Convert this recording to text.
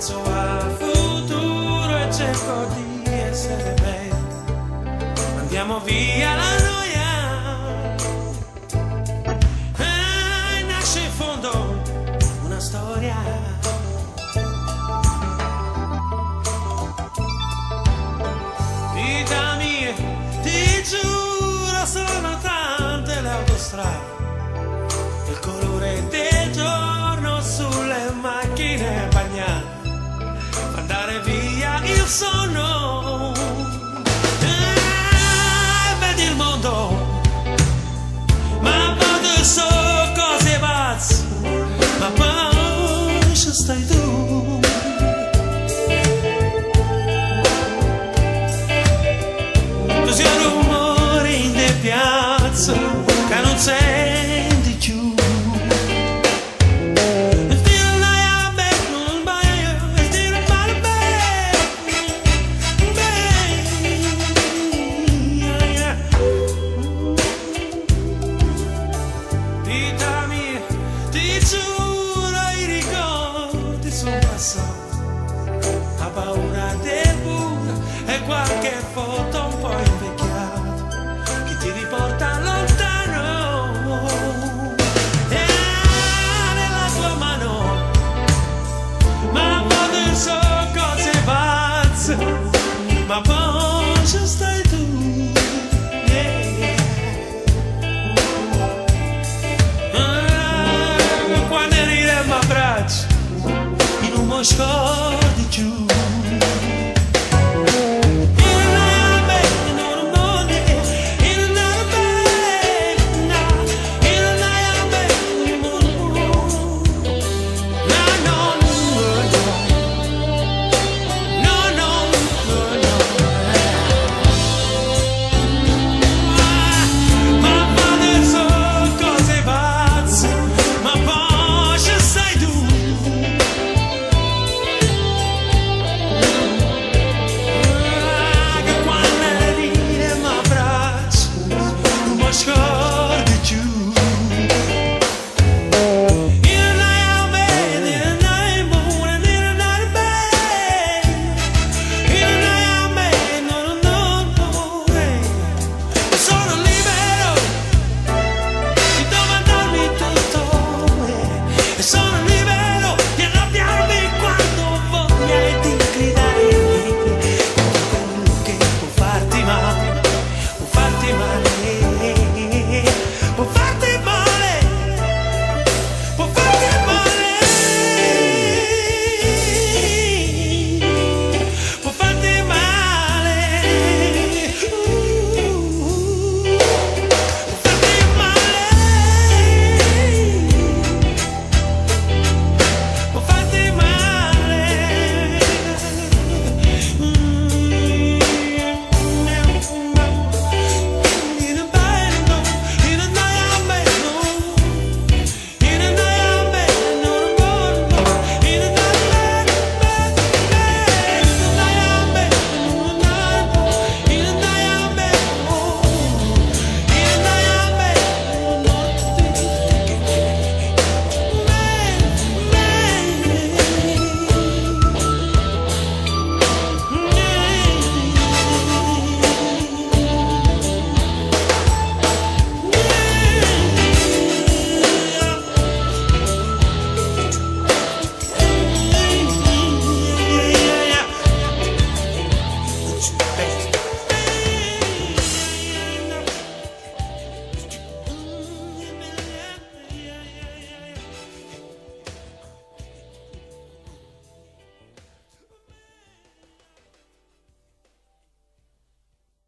penso al futuro e cerco di essere meglio. Andiamo via la noia e nasce in fondo una storia. Vita mia, ti giuro, sono tante le autostrade, il colore del giorno sulle macchine bagnate, mandare via il sonno e vedi il mondo, ma poi so cose pazze, ma poi ci stai tu. Tu sei rumore in de piazza che non senti più. Ha paura del buio e qualche foto un po' invecchiata che ti riporta lontano e nella tua mano, ma poi so cose pazze, ma poi ci stai tu, yeah. Quando ride mi abbracci in un mosco